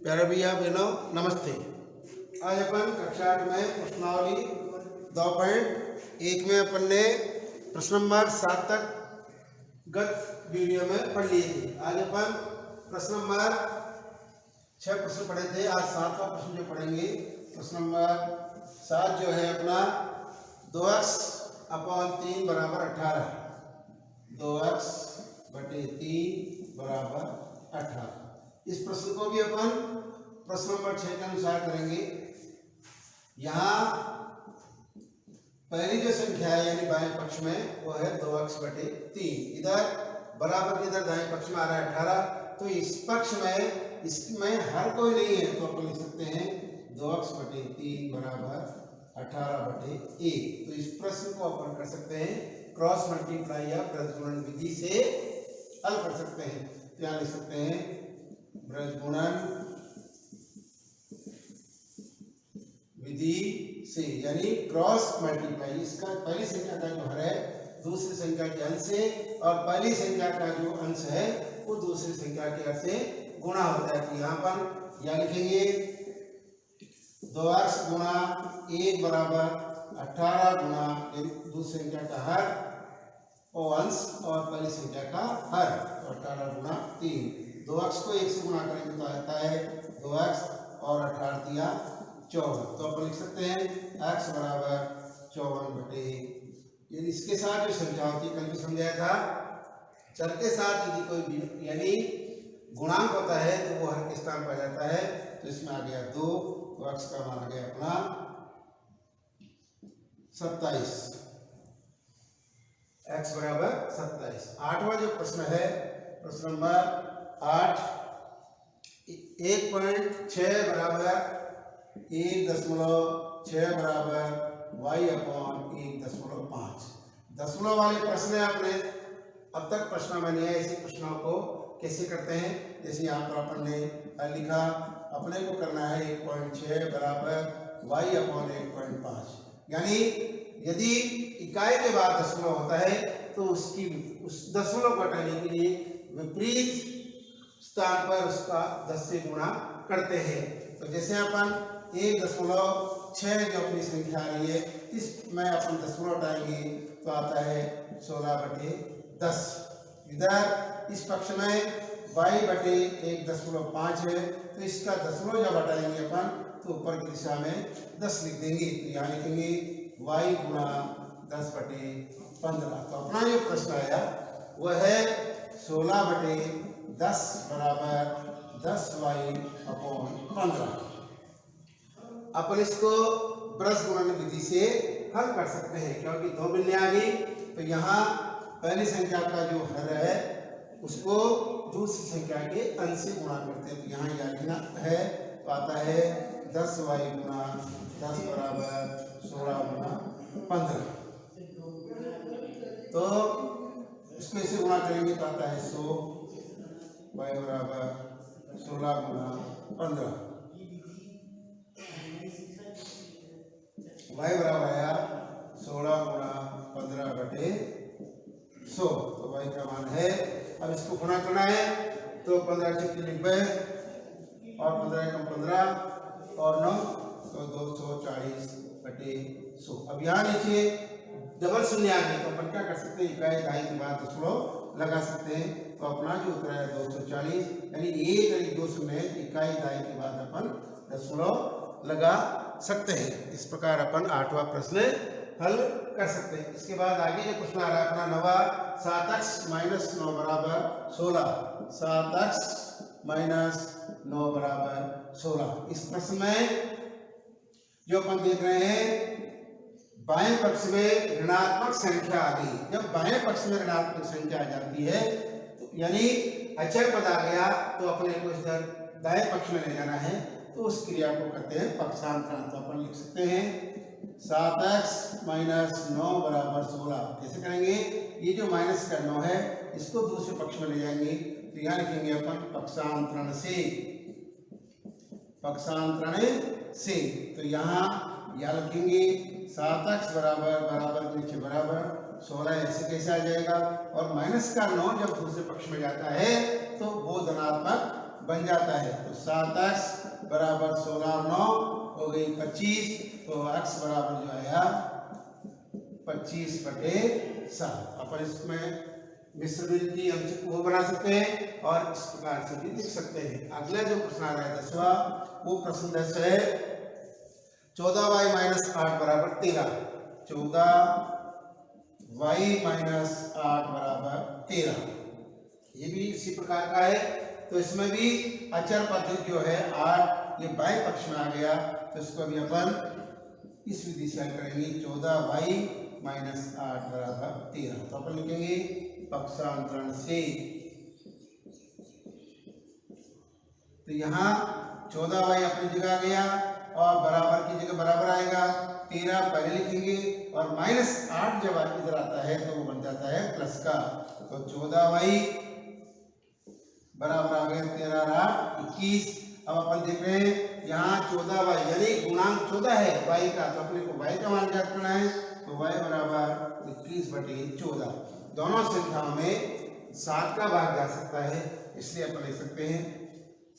प्यारे भैया बहनों नमस्ते। आज अपन कक्षा 8 में प्रश्नावली 2.1 में अपन ने प्रश्न नंबर 7 तक गत वीडियो में पढ़ लिए थे। आज अपन प्रश्न नंबर 6 प्रश्न पढ़े थे, आज 7वां प्रश्न जो पढ़ेंगे। प्रश्न नंबर 7 जो है अपना 2x अपॉन 3 बराबर 18, 2x बटे 3 बराबर 18। इस प्रश्न को भी अपन प्रश्न नंबर 6 के अनुसार करेंगे। यहाँ पहली जो संख्या है यानी बाएं पक्ष में वो है 2x बटे 3, इधर बराबर के इधर दाएं पक्ष में आ रहा है 18, तो इस पक्ष में इसमें हर कोई नहीं है, तो अपन लिख सकते हैं 2x बटे 3 बराबर 18 बटे 1। तो इस प्रश्न को अपन कर सकते हैं क्रॉस मल्टीप्लाई या प्रजगुणन विधि से हल कर सकते हैं। तो यहाँ लिख सकते हैं प्रजगुणन विधि से, यानी क्रॉस मल्टीप्लाई। इसका पहली संख्या का जो हर है दूसरी संख्या के अंश से, और पहली संख्या का जो अंश है वो दूसरी संख्या के हर से गुणा होता है। तो यहाँ पर यह लिखेंगे 2x गुणा 1 बराबर 18 गुणा दूसरी संख्या का हर और अंश और पहली संख्या का हर, तो 18 गुणा 3। 2x को 1 से गुणा करेंगे तो आता है 2x और 18 दिया 54। तो अपन लिख सकते हैं x बराबर 54 बटे, यदि इसके साथ जो संख्या होती है, कल भी समझाया था, चर के साथ यदि कोई यानी गुणांक होता है तो वो हर के स्थान पर जाता है। तो इसमें आ गया 2, तो x का मान आ गया अपना 27, x बराबर 27। 8वां जो प्रश्न है, प्रश्न नंबर 8, 1.6 बराबर 1.6 बराबर y अपॉन 1.5। दशमलव वाले प्रश्न है अपने अब तक प्रश्न में नहीं है। ऐसे प्रश्नों को कैसे करते हैं, जैसे यहाँ पर अपन ने लिखा, अपने को करना है 1.6 बराबर y अपॉन 1.5, यानी यदि इकाई के बाद दशमलव होता है तो उसकी उस दशमलव को हटाने के लिए विपरीत स्थान पर उसका 10 से गुणा करते हैं। तो जैसे अपन 1.6 जो अपनी संख्या आ रही है, इसमें अपन दशमलव हटाएंगे तो आता है 16 बटे 10। इधर इस पक्ष में y बटे 1.5 है, तो इसका दशमलव जब हटाएंगे अपन तो ऊपर की दिशा में 10 लिख देंगे। तो यहाँ लिखेंगे y गुणा 10 बटे 15। तो अपना जो प्रश्न आया वह है 16 बटे 10 बराबर 10y अपॉन 15। अपन इसको प्रजगुणन विधि से हल कर सकते हैं, क्योंकि 2 मिलने आ गई, तो यहाँ पहली संख्या का जो हर है उसको दूसरी संख्या के अंश से गुणा करते हैं। तो यहाँ यह लिखना है, तो आता है 10y गुणा 10 बराबर 16 गुणा 15। तो इसको इसे गुणा करेंगे तो आता है 100 y बराबर 16 गुणा 15। y बराबर आया 16 गुणा 15 बटे 100। तो y का मान है, अब इसको गुणा करना है तो 15 से 90 और 15 कम 15 और 9, तो 240 बटे 100। अब यहाँ नीचे डबल शून्य आ गए, तो अपन क्या कर सकते हैं, इकाई दहाई के बाद दशमलव लगा सकते हैं। तो अपना जो उत्तर है 240, यानी 1 और 2 शून्य है, इकाई दहाई के बाद अपन दशमलव लगा सकते हैं। इस प्रकार अपन 8वां प्रश्न हल कर सकते हैं। इसके बाद आगे जो प्रश्न आ रहा है अपना 9वां, 7x माइनस 9 बराबर 16, 7x माइनस 9 बराबर 16। इस प्रश्न में जो अपन देख रहे हैं, बाएं पक्ष में ऋणात्मक संख्या आ गई। जब बाएं पक्ष में ऋणात्मक संख्या आ जाती है तो यानी अचर पद आ गया, तो अपने को इधर दाएं पक्ष में ले जाना है, तो उस क्रिया को कहते हैं पक्षांतरण। तो अपन लिख सकते हैं 7x माइनस 9 बराबर 16। कैसे करेंगे, ये जो माइनस का 9 है इसको दूसरे पक्ष में ले जाएंगे, तो यहाँ लिखेंगे अपन पक्षांतरण से, पक्षांतरण से। तो यहाँ यह लिखेंगे 7x बराबर बराबर के नीचे बराबर 16, ऐसे कैसे आ जाएगा, और माइनस का 9 जब दूसरे पक्ष में जाता है तो वो धनात्मक बन जाता है। तो 7x बराबर 16 और 9 हो गई 25, तो x बराबर जो आया 25/7। अपन इसमें मिश्र की वो बना सकते हैं और इस प्रकार से भी लिख सकते हैं। अगला जो प्रश्न आ रहा है 10वां, वो प्रश्न 10 है 14y - 8 बराबर 13। 14y - 8 बराबर 13, ये भी इसी प्रकार का है। तो इसमें भी अचर पद जो है 8 ये बाएं पक्ष में आ गया, तो इसको भी अपन इस विधि से हल करेंगे। 14y - 8 बराबर 13, तो अपन लिखेंगे पक्षांतरण से। तो यहाँ 14y अपनी जगह गया और बराबर की जगह बराबर आएगा, 13 पहले लिखेंगे और -8 जब इधर आता है तो वो बन जाता है प्लस का। तो 14y बराबर आ गया 13 और 8 21। अब अपन देख रहे हैं यहाँ 14y यानी गुणांक 14 है y का, तो अपने को y का मान ज्ञात करना है। तो y बराबर 21/14। दोनों संख्याओं में 7 का भाग जा सकता है, इसलिए अपन लिख सकते हैं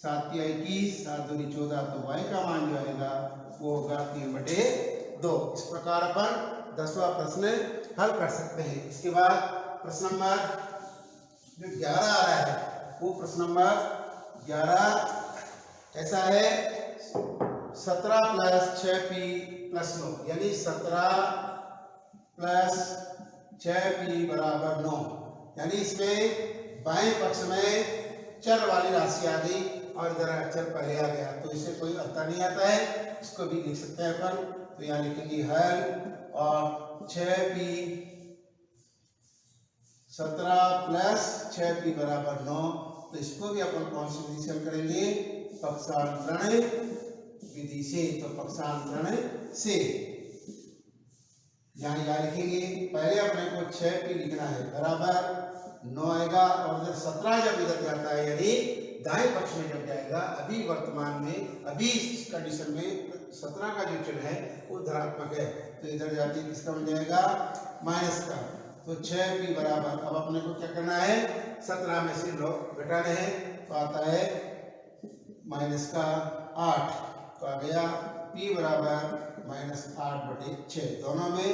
7 × 21, 7 × 2 = 14, तो y का मान जो आएगा वो होगा 3/2। इस प्रकार अपन 10वां प्रश्न हल कर सकते हैं। इसके बाद प्रश्न नंबर जो 11 आ रहा है, वो प्रश्न नंबर 11 ऐसा है 17 + 6p + 9, यानी 17 + 6p बराबर 9। यानी इसमें बाएं पक्ष में चर वाली राशि आ गई और इधर अचर पहले आ गया, तो इसे कोई अंतर नहीं आता है, इसको भी लिख सकते हैं अपन। तो यहाँ लिखेंगे हल और 6p 17 + 6p बराबर 9, तो इसको भी अपन कौन सी विधि से हल करेंगे? पक्षांतरण विधि से। तो पक्षांतरण से यहाँ लिखेंगे, पहले अपने को 6p लिखना है बराबर 9 आएगा और इधर 17 जब इधर जाता है यानी दाएं पक्ष में जब जाएगा, अभी वर्तमान में अभी इस कंडीशन में 17 का जो चिन्ह है वो धनात्मक है, तो इधर जाके किसका बन जाएगा? माइनस का। तो 6p बराबर, अब अपने को क्या करना है? 17 में से 9 घटाने हैं, तो आता है -8, तो आ गया p बराबर -8/6। दोनों में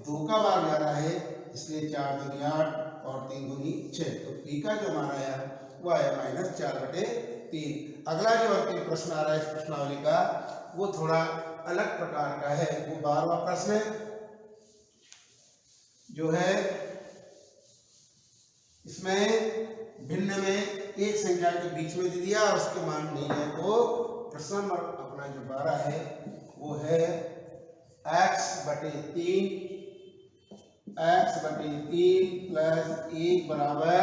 2 का भाग जा रहा है, इसलिए 4 दूनी 8 और 3 दूनी 6, तो p का जो मान आया वो आया -4/3। अगला जो अंतिम प्रश्न आ रहा है इस प्रश्नावली का, वो थोड़ा अलग प्रकार का है। वो 12वां प्रश्न जो है, इसमें भिन्न में एक संख्या के बीच में दे दिया और उसके मान नहीं है, तो प्रश्न नंबर अपना जो 12 है वो है x/3 + 1 बराबर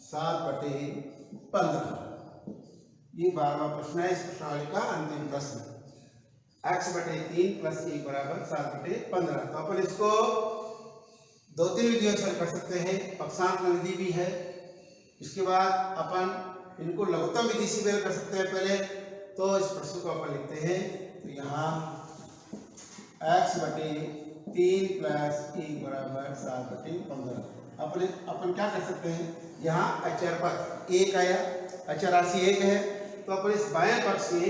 7/15। ये 12वां प्रश्न है इस प्रश्नावली का अंतिम प्रश्न। x/3 + 1 बराबर 7/15। तो अपन इसको 2-3 विधियों से कर सकते हैं। पक्षांतरण विधि भी है, इसके बाद अपन इनको लघुत्तम विधि से भी कर सकते हैं। पहले तो इस प्रश्न को अपन लिखते हैं, तो यहाँ x/3 + 1 बराबर 7/15। अपन क्या कर सकते हैं, यहाँ अचर पद 1 आया, अचर राशि 1 है, तो अपन इस बाएं पक्ष से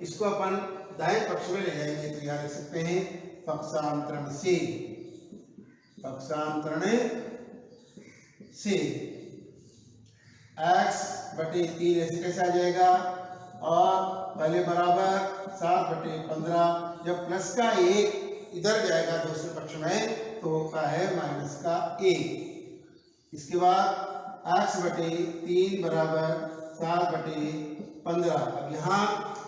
इसको अपन दाएं पक्ष में ले जाएंगे, तो यहाँ लिख सकते हैं पक्षांतरण से। पक्षांतरण से x/3 ऐसे कैसे आ जाएगा, और पहले बराबर 7/15, जब प्लस का 1 इधर जाएगा दूसरे पक्ष में तो होता है -1। इसके बाद x/3 बराबर 7/15। अब यहाँ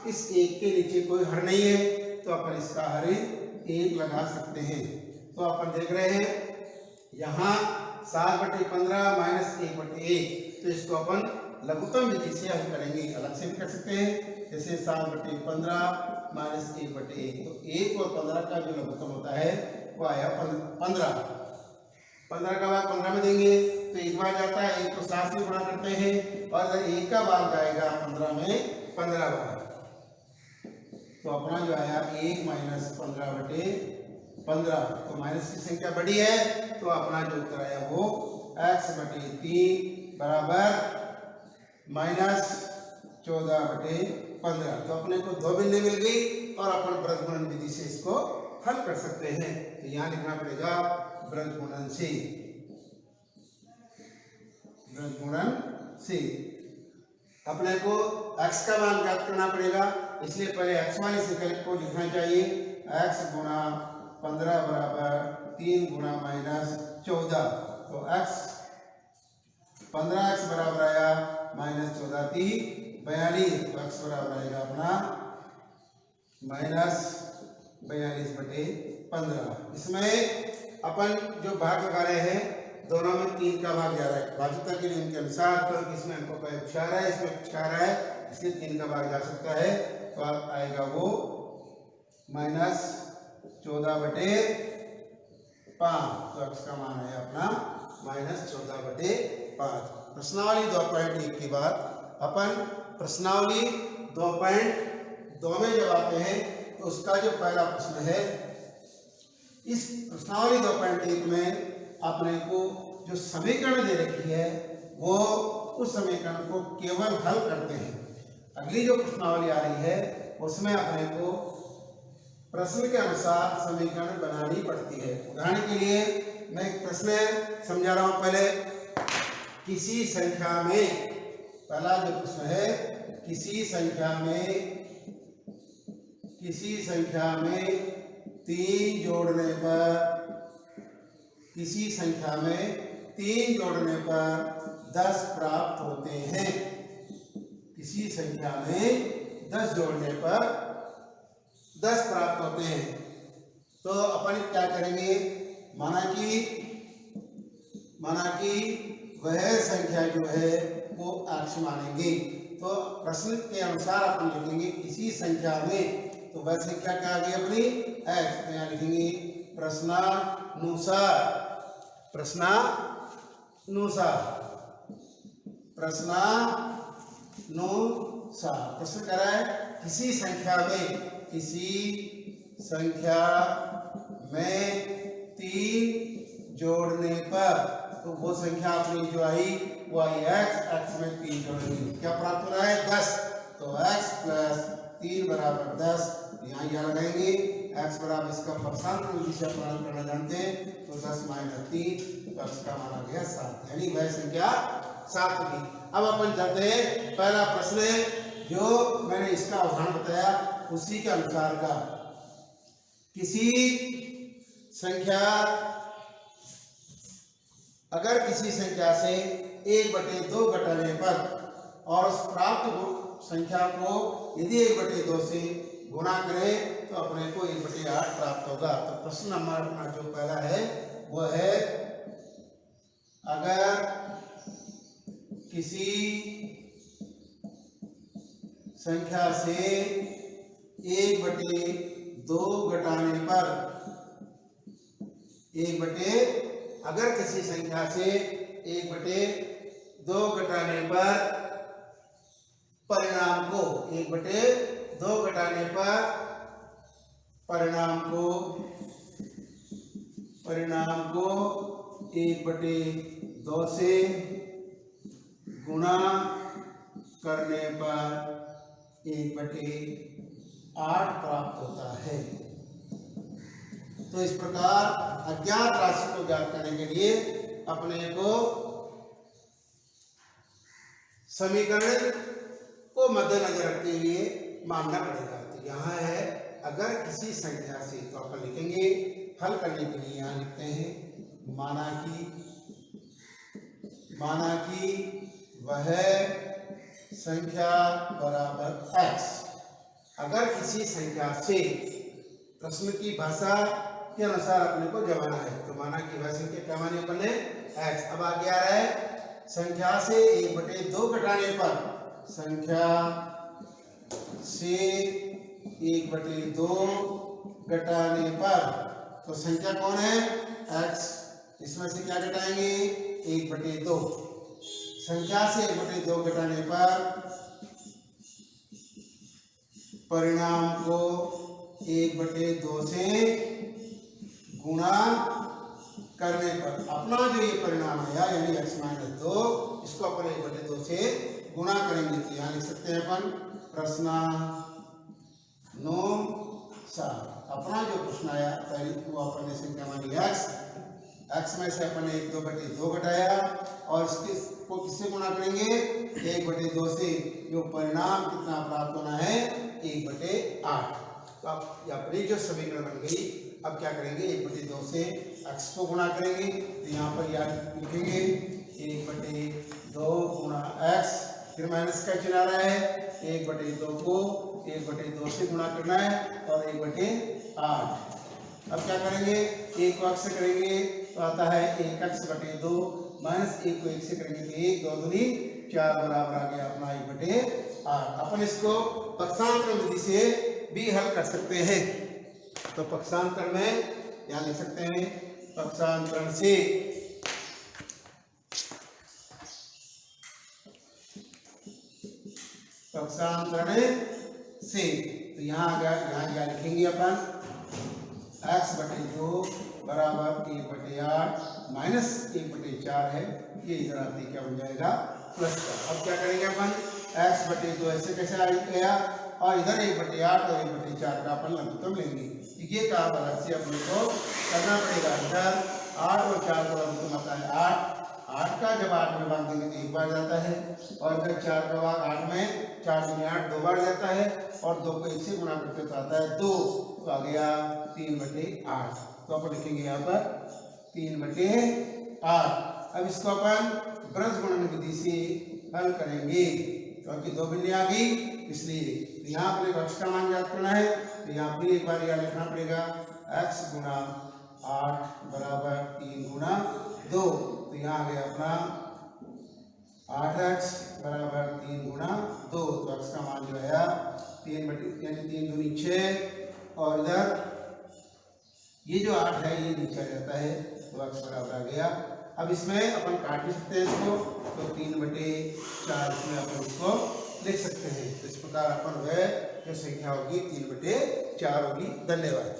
इस 1 के नीचे कोई हर नहीं है, तो अपन इसका हर 1 लगा सकते हैं। तो अपन देख रहे हैं यहाँ 7/15 -1/1, तो इसको अपन लघुत्तम विधि से हल करेंगे। अलग से भी कर सकते हैं, जैसे 7/15 -1/1, तो 1 और 15 का जो लघुत्तम होता है वो आया 15। 15 का भाग 15 में देंगे तो 1 बार जाता है, 1 को 7 से गुणा करते हैं और अगर 1 का भाग जाएगा 15 में 15 बार, तो अपना जो आया 1 - 15/15। तो माइनस की संख्या बड़ी है, तो अपना जो उत्तर आया वो x/3 बराबर 14/15। तो अपने को दो बिंदु मिल गई और अपन ब्रज गुणन विधि से इसको हल कर सकते हैं। तो यहाँ लिखना पड़ेगा ब्रज गुणन से, ब्रज गुणन से अपने को x का मान ज्ञात करना पड़ेगा, इसलिए पहले x वाले संकल्प को लिखना चाहिए। x गुणा 15 बराबर 3 गुणा -14। तो x 15x बराबर आया -14 3 42। तो x बराबर आएगा अपना -42/15। इसमें अपन जो भाग लगा रहे हैं दोनों में 3 का भाग जा रहा है भाज्यता के नियम के अनुसार। तो इसमें अंकों का योग 4 है, इसमें 4 है, इसलिए 3 का भाग जा सकता है। तो आएगा वो -14/5। तो x का मान है अपना -14/5। प्रश्नावली 2.1 के बाद अपन प्रश्नावली 2.2 में जब आते हैं तो उसका जो पहला प्रश्न है, इस प्रश्नावली 2.1 में अपने को जो समीकरण दे रखी है वो उस समीकरण को केवल हल करते हैं। अगली जो प्रश्नावली आ रही है उसमें अपने को प्रश्न के अनुसार समीकरण बनानी पड़ती है। उदाहरण के लिए मैं एक प्रश्न समझा रहा हूं। पहले किसी संख्या में, पहला जो प्रश्न है, किसी संख्या में 3 जोड़ने पर, किसी संख्या में 3 जोड़ने पर 10 प्राप्त होते हैं। किसी संख्या में 10 जोड़ने पर 10 प्राप्त होते हैं। तो अपन क्या करेंगे, माना कि वह संख्या जो है वो x मानेंगे। तो प्रश्न के अनुसार अपन लिखेंगे किसी संख्या में, तो वह संख्या क्या आ गई अपनी x। तो यहाँ लिखेंगे प्रश्नानुसार। प्रश्न कर रहा है किसी संख्या में 3 जोड़ने पर, तो वो संख्या अपनी जो आई वो आई x में 3 जोड़ेंगे, क्या प्राप्त हो रहा है 10। तो x + 3 बराबर 10। यहाँ लगाएंगे x बराबर, इसका परसांतर विधि से अपना करना जानते हैं, तो 10 - 3, तो x का मान आ गया 7, यानी वह संख्या 7 होगी। अब अपन जाते हैं पहला प्रश्न है जो मैंने इसका उदाहरण बताया उसी के अनुसार का। किसी संख्या, अगर किसी संख्या से 1/2 घटाने पर और उस प्राप्त संख्या को यदि 1/2 से गुणा करें तो अपने को 1/8 प्राप्त होगा। तो प्रश्न नंबर अपना जो पहला है वो है, अगर किसी संख्या से 1/2 घटाने पर, अगर किसी संख्या से 1/2 घटाने पर परिणाम को 1/2 घटाने पर परिणाम को 1/2 से गुणा करने पर 1/8 प्राप्त होता है। तो इस प्रकार अज्ञात राशि को ज्ञात करने के लिए अपने को समीकरण को मद्देनजर रखते हुए मानना पड़ेगा। तो यहाँ है अगर किसी संख्या से, तो अपन लिखेंगे हल करने के लिए यहाँ लिखते हैं माना कि वह संख्या बराबर x। अगर किसी संख्या से, प्रश्न की भाषा के अनुसार अपने को जमाना है, तो माना कि वह संख्या क्या मानी अपन ने x। अब आगे आ रहा है संख्या से 1/2 घटाने पर, संख्या से 1/2 घटाने पर, तो संख्या कौन है x, इसमें से क्या घटाएंगे 1/2। संख्या से 1/2 घटाने पर परिणाम को 1/2 से गुणा करने पर अपना जो ये परिणाम आया यानी x - 2, इसको अपन 1/2 से गुणा करेंगे तो यहाँ लिख सकते हैं अपन प्रश्न 9 7। अपना जो प्रश्न आया पहली वो अपन ने संख्या मानी x में से अपन ने 1/2 घटाया और इसको किससे गुणा करेंगे 1/2 से। जो परिणाम कितना प्राप्त होना है 1/8। तो अब अपनी जो समीकरण बन गई, अब क्या करेंगे 1/2 से x को गुणा करेंगे तो यहाँ पर याद लिखेंगे 1/2 गुणा x, फिर माइनस का चिन्ह आ रहा है 1/2 को 1/2 से गुणा करना है और 1/8। अब क्या करेंगे 1 को x से करेंगे तो आता है 1x/2 माइनस 1 को 1 से करेंगे तो 1 2 दूनी 4 बराबर आ गया अपना 1/8। अपन इसको पक्षांतर विधि से भी हल कर सकते हैं। तो पक्षांतर में क्या लिख सकते हैं पक्षांतरण से तो यहाँ क्या लिखेंगे अपन x/2 बराबर 1/8 माइनस 1/4 है, ये इधर आते क्या बन जाएगा प्लस का। अब क्या करेंगे अपन x/2 ऐसे कैसे आ गया और इधर 1/8 और 1/4 का अपन लघुत्तम लेंगे। ये काम अलग से अपने को करना पड़ेगा। इधर 8 और 4 का लघुत्तम आता है 8 का जब 8 में बांध देंगे तो 1 बार जाता है और इधर 4 का भाग 8 में 4 दूनी 8 2 बार जाता है और 2 को 1 से गुणा करते तो आता है 2, तो आ गया 3/8। तो अपन लिखेंगे यहाँ पर 3/8। अब इसको अपन ब्रज गुणन विधि से हल करेंगे क्योंकि 2 बिंदी आ गई इसलिए। तो यहाँ अपने को x का मान ज्ञात करना है तो यहाँ फिर एक बार यह लिखना पड़ेगा x गुणा 8 बराबर 3 गुणा 2। तो यहाँ आ गया अपना 8x बराबर 3 गुणा 2। तो x का मान जो है 3 दूनी 6 और इधर ये जो 8 है ये नीचे आ जाता है तो x बराबर आ गया। अब इसमें अपन काट भी सकते हैं इसको, तो 3/4 इसमें अपन इसको लिख सकते हैं। तो इस प्रकार अपन वह जो संख्या होगी 3/4 होगी। धन्यवाद।